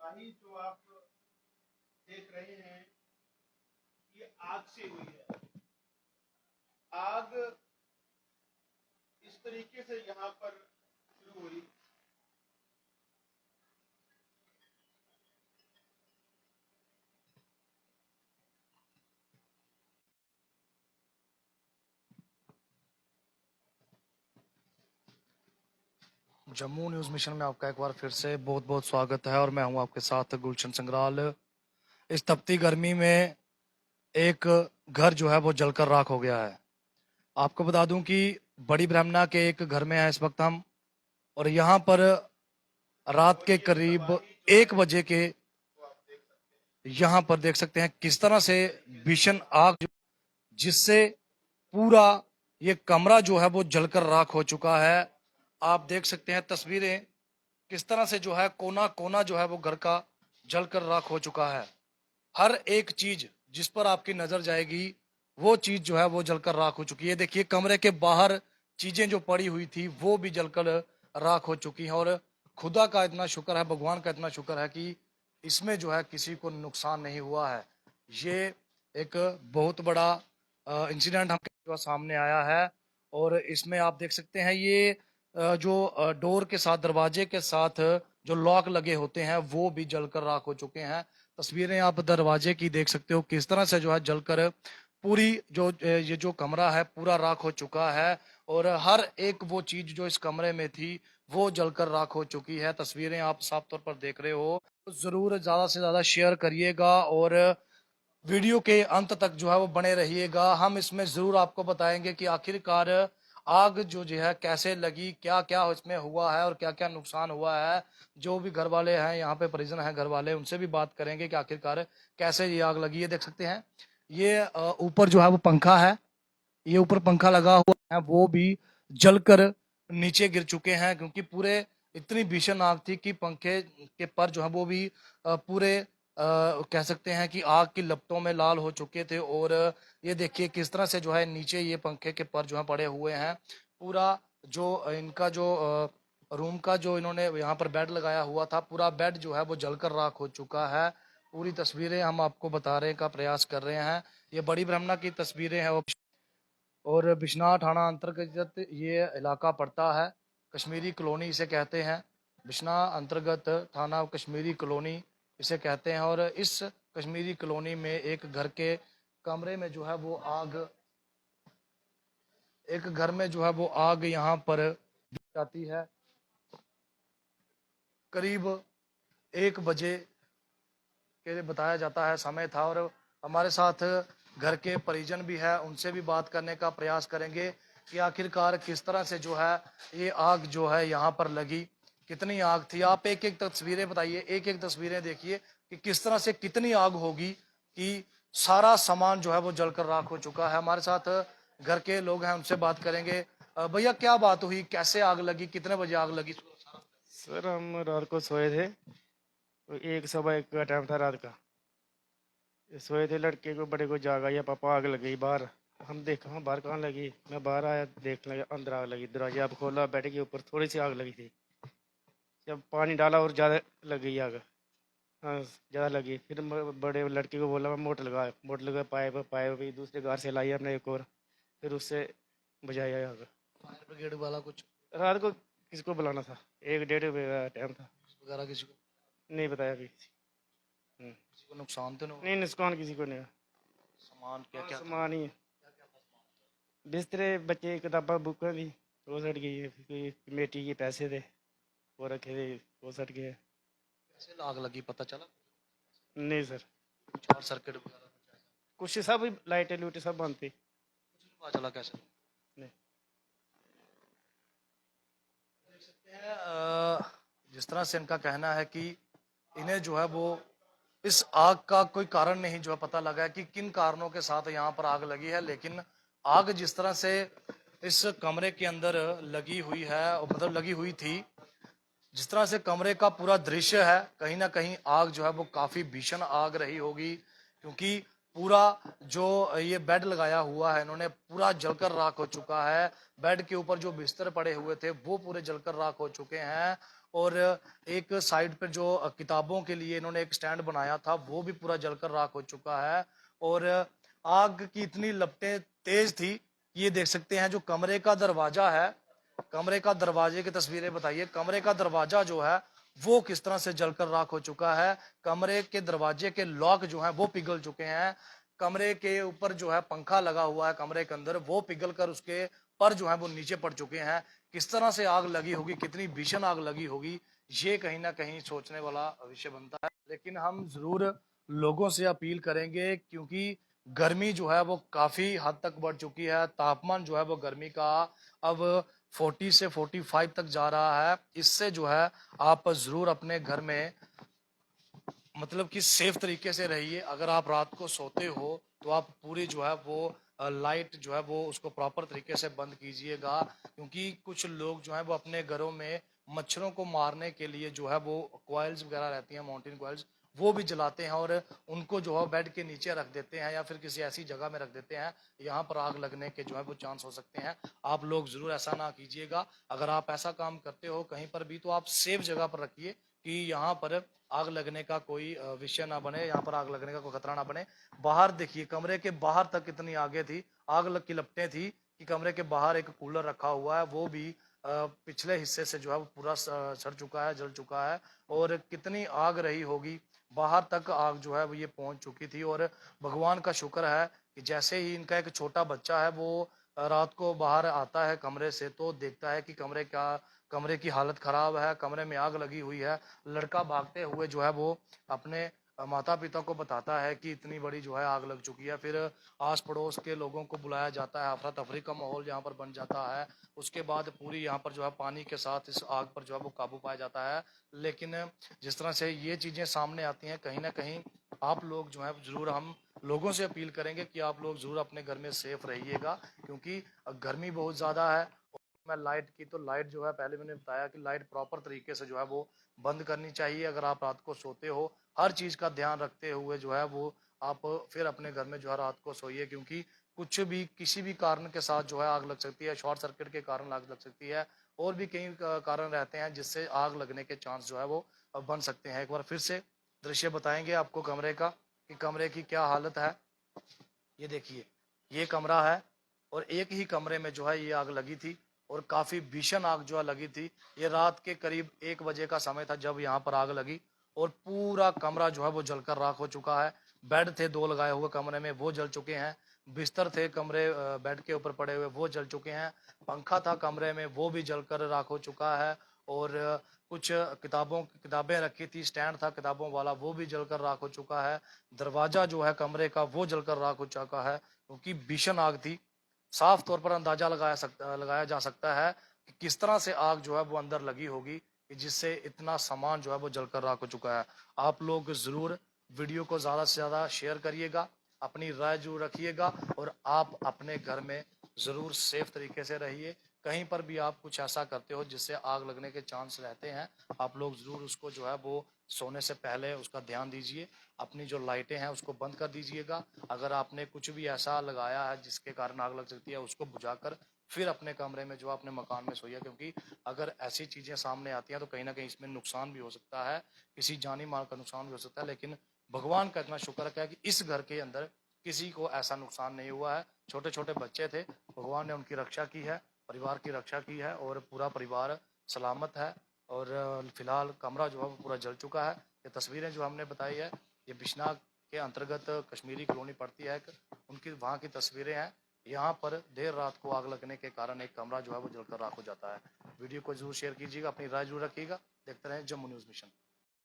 तबाही जो आप देख रहे हैं ये आग से हुई है। आग इस तरीके से यहाँ पर शुरू हुई। जम्मू न्यूज़ मिशन में आपका एक बार फिर से बहुत बहुत स्वागत है और मैं हूं आपके साथ गुलशन संग्राल। इस तपती गर्मी में एक घर जो है वो जलकर राख हो गया है। आपको बता दूं कि बड़ी ब्राह्मणा के एक घर में है इस वक्त हम, और यहाँ पर रात के करीब 1 बजे के यहाँ पर देख सकते हैं किस तरह से भीषण आग जिससे पूरा ये कमरा जो है वो जलकर राख हो चुका है। आप देख सकते हैं तस्वीरें किस तरह से जो है कोना कोना जो है वो घर का जलकर राख हो चुका है। हर एक चीज जिस पर आपकी नजर जाएगी वो चीज जो है वो जलकर राख हो चुकी है। देखिए कमरे के बाहर चीजें जो पड़ी हुई थी वो भी जलकर राख हो चुकी हैं, और खुदा का इतना शुक्र है, भगवान का इतना शुक्र है कि इसमें जो है किसी को नुकसान नहीं हुआ है। ये एक बहुत बड़ा इंसिडेंट हम सामने आया है, और इसमें आप देख सकते हैं ये जो डोर के साथ, दरवाजे के साथ जो लॉक लगे होते हैं वो भी जलकर राख हो चुके हैं। तस्वीरें आप दरवाजे की देख सकते हो किस तरह से जो है जलकर पूरी जो ये जो कमरा है पूरा राख हो चुका है, और हर एक वो चीज जो इस कमरे में थी वो जलकर राख हो चुकी है। तस्वीरें आप साफ तौर पर देख रहे हो, तो जरूर ज्यादा से ज्यादा शेयर करिएगा और वीडियो के अंत तक जो है वो बने रहिएगा। हम इसमें जरूर आपको बताएंगे कि आखिरकार आग जो है कैसे लगी, क्या क्या इसमें हुआ है और क्या क्या नुकसान हुआ है। जो भी घर वाले हैं यहाँ पे, परिजन हैं घर वाले, उनसे भी बात करेंगे कि आखिरकार कैसे ये आग लगी। ये देख सकते हैं ये ऊपर जो है वो पंखा है, ये ऊपर पंखा लगा हुआ है वो भी जलकर नीचे गिर चुके हैं, क्योंकि पूरे इतनी भीषण आग थी कि पंखे के पर जो है वो भी पूरे कह सकते हैं कि आग की लपटों में लाल हो चुके थे। और ये देखिए किस तरह से जो है नीचे ये पंखे के पर जो है पड़े हुए हैं। पूरा जो इनका जो रूम का जो इन्होंने यहाँ पर बेड लगाया हुआ था, पूरा बेड जो है वो जलकर राख हो चुका है। पूरी तस्वीरें हम आपको बताने का प्रयास कर रहे हैं। ये बड़ी ब्रह्मणा की तस्वीरें हैं और बिश्नाह थाना अंतर्गत ये इलाका पड़ता है। कश्मीरी कॉलोनी इसे कहते हैं। बिश्नाह अंतर्गत थाना कश्मीरी कॉलोनी इसे कहते हैं, और इस कश्मीरी कॉलोनी में एक घर के कमरे में जो है वो आग, एक घर में जो है वो आग यहाँ पर जाती है। करीब 1 बजे के बताया जाता है समय था, और हमारे साथ घर के परिजन भी है, उनसे भी बात करने का प्रयास करेंगे कि आखिरकार किस तरह से जो है ये आग जो है यहाँ पर लगी, कितनी आग थी। आप एक एक तस्वीरें बताइए, एक एक तस्वीरें देखिए कि किस तरह से कितनी आग होगी कि सारा सामान जो है वो जलकर राख हो चुका है। हमारे साथ घर के लोग हैं, उनसे बात करेंगे। भैया क्या बात हुई, कैसे आग लगी, कितने बजे आग लगी? सर हम रात को सोए थे, तो 1 सवा 1 का टाइम था रात का। सोए थे, लड़के को बड़े को जाग आया, पापा आग लग गई बाहर। हम देखा हाँ बाहर कहाँ लगी, मैं बाहर आया देख लगा अंदर आग लगी। दरवाजा अब खोला, बेड के ऊपर थोड़ी सी आग लगी थी। जब पानी डाला और ज़्यादा लग गई आग, हाँ ज़्यादा लगी। फिर बड़े लड़के को बोला मैं मोटर लगा, पाइप पाइप भी दूसरे घर से लाई हमने एक और, फिर उससे बुझाया आग। फायर ब्रिगेड वाला कुछ रात को किसको बुलाना था, 1 1:30 टाइम था, वगैरह किसी को नहीं बताया किसी। किसी को नुकसान तो नहीं हुआ? नहीं नुकसान किसी को नहीं हुआ। सामान क्या क्या था? सामान ही बिस्तरे, बच्चे किताबा बुक थी वो सट गई है। कमेटी के पैसे थे वो रखे थे, वो सट गए। कैसे आग लगी पता चला? नहीं सर, शॉर्ट सर्किट वगैरह कुछ ऐसा? कुछ सब लाइटें लूटे सब बंद थी। कुछ नहीं पता चला कैसे? नहीं देख सकते हैं जिस तरह से इनका कहना है कि इन्हें जो है वो इस आग का कोई कारण नहीं जो है पता लगा है कि किन कारणों के साथ यहाँ पर आग लगी है, लेकिन आग जिस तरह से इस कमरे के अंदर लगी हुई है, मतलब लगी हुई थी, जिस तरह से कमरे का पूरा दृश्य है, कहीं ना कहीं आग जो है वो काफी भीषण आग रही होगी, क्योंकि पूरा जो ये बेड लगाया हुआ है इन्होंने पूरा जलकर राख हो चुका है। बेड के ऊपर जो बिस्तर पड़े हुए थे वो पूरे जलकर राख हो चुके हैं, और एक साइड पर जो किताबों के लिए इन्होंने एक स्टैंड बनाया था वो भी पूरा जलकर राख हो चुका है। और आग की इतनी लपटें तेज थी, ये देख सकते हैं जो कमरे का दरवाजा है, कमरे का दरवाजे की तस्वीरें बताइए। कमरे का दरवाजा जो है वो किस तरह से जलकर राख हो चुका है। कमरे के दरवाजे के लॉक जो है वो पिघल चुके हैं। कमरे के ऊपर जो है पंखा लगा हुआ है कमरे के अंदर, वो पिघल कर उसके पर जो है वो नीचे पड़ चुके हैं। किस तरह से आग लगी होगी, कितनी भीषण आग लगी होगी, ये कहीं ना कहीं सोचने वाला विषय बनता है। लेकिन हम जरूर लोगों से अपील करेंगे, क्योंकि गर्मी जो है वो काफी हद तक बढ़ चुकी है। तापमान जो है वो गर्मी का अब 40 से 45 तक जा रहा है। इससे जो है आप जरूर अपने घर में मतलब कि सेफ तरीके से रहिए। अगर आप रात को सोते हो तो आप पूरी जो है वो लाइट जो है वो उसको प्रॉपर तरीके से बंद कीजिएगा, क्योंकि कुछ लोग जो है वो अपने घरों में मच्छरों को मारने के लिए जो है वो कॉइल्स वगैरह रहती हैं, माउंटेन कॉइल्स, वो भी जलाते हैं और उनको जो है बेड के नीचे रख देते हैं या फिर किसी ऐसी जगह में रख देते हैं, यहाँ पर आग लगने के जो है वो चांस हो सकते हैं। आप लोग जरूर ऐसा ना कीजिएगा। अगर आप ऐसा काम करते हो कहीं पर भी तो आप सेफ जगह पर रखिए, कि यहाँ पर आग लगने का कोई विषय ना बने, यहाँ पर आग लगने का कोई खतरा ना बने। बाहर देखिए, कमरे के बाहर तक कितनी आगे थी, आग लग की लपटें थी कि कमरे के बाहर एक कूलर रखा हुआ है वो भी पिछले हिस्से से जो है वो पूरा सड़ चुका है, जल चुका है। और कितनी आग रही होगी, बाहर तक आग जो है वो ये पहुंच चुकी थी। और भगवान का शुक्र है कि जैसे ही इनका एक छोटा बच्चा है वो रात को बाहर आता है कमरे से, तो देखता है कि कमरे की हालत खराब है, कमरे में आग लगी हुई है। लड़का भागते हुए जो है वो अपने माता पिता को बताता है कि इतनी बड़ी जो है आग लग चुकी है। फिर आस पड़ोस के लोगों को बुलाया जाता है, अफरा तफरी का माहौल यहाँ पर बन जाता है। उसके बाद पूरी यहाँ पर जो है पानी के साथ इस आग पर जो है वो काबू पाया जाता है। लेकिन जिस तरह से ये चीजें सामने आती हैं, कहीं ना कहीं आप लोग जो है जरूर, हम लोगों से अपील करेंगे कि आप लोग जरूर अपने घर में सेफ रहिएगा, क्योंकि गर्मी बहुत ज्यादा है। मैं लाइट की, तो लाइट जो है पहले मैंने बताया कि लाइट प्रॉपर तरीके से जो है वो बंद करनी चाहिए। अगर आप रात को सोते हो, हर चीज का ध्यान रखते हुए जो है वो आप फिर अपने घर में जो है रात को सोइए, क्योंकि कुछ भी किसी भी कारण के साथ जो है आग लग सकती है। शॉर्ट सर्किट के कारण आग लग सकती है, और भी कई कारण रहते हैं जिससे आग लगने के चांस जो है वो बन सकते हैं। एक बार फिर से दृश्य बताएंगे आपको कमरे का, कि कमरे की क्या हालत है। ये देखिए, ये कमरा है और एक ही कमरे में जो है ये आग लगी थी, और काफी भीषण आग जो है लगी थी। ये रात के करीब 1 बजे का समय था जब यहाँ पर आग लगी, और पूरा कमरा जो है वो जलकर राख हो चुका है। बेड थे 2 लगाए हुए कमरे में, वो जल चुके हैं। बिस्तर थे कमरे बेड के ऊपर पड़े हुए, वो जल चुके हैं। पंखा था कमरे में, वो भी जलकर राख हो चुका है। और कुछ किताबें रखी थी, स्टैंड था किताबों वाला, वो भी जलकर राख हो चुका है। दरवाजा जो है कमरे का वो जलकर राख हो चुका है, क्योंकि भीषण आग थी। साफ तौर पर अंदाजा लगाया जा सकता है कि किस तरह से आग जो है वो अंदर लगी होगी, कि जिससे इतना सामान जो है वो जलकर राख हो चुका है। आप लोग जरूर वीडियो को ज्यादा से ज्यादा शेयर करिएगा, अपनी राय जरूर रखिएगा, और आप अपने घर में जरूर सेफ तरीके से रहिए। कहीं पर भी आप कुछ ऐसा करते हो जिससे आग लगने के चांस रहते हैं, आप लोग जरूर उसको जो है वो सोने से पहले उसका ध्यान दीजिए। अपनी जो लाइटें हैं उसको बंद कर दीजिएगा। अगर आपने कुछ भी ऐसा लगाया है जिसके कारण आग लग सकती है, उसको बुझाकर फिर अपने कमरे में जो अपने मकान में सोइए, क्योंकि अगर ऐसी चीजें सामने आती हैं तो कहीं ना कहीं इसमें नुकसान भी हो सकता है, किसी जानी माल का नुकसान भी हो सकता है। लेकिन भगवान का इतना शुक्र है कि इस घर के अंदर किसी को ऐसा नुकसान नहीं हुआ है। छोटे छोटे बच्चे थे, भगवान ने उनकी रक्षा की है, परिवार की रक्षा की है, और पूरा परिवार सलामत है। और फिलहाल कमरा जो है वो पूरा जल चुका है। ये तस्वीरें जो हमने बताई है, ये बिश्नाग के अंतर्गत कश्मीरी कॉलोनी पड़ती है, उनकी वहाँ की तस्वीरें हैं। यहाँ पर देर रात को आग लगने के कारण एक कमरा जो है वो जलकर राख हो जाता है। वीडियो को जरूर शेयर कीजिएगा, अपनी राय जरूर रखिएगा। देखते रहें जम्मू न्यूज़ मिशन।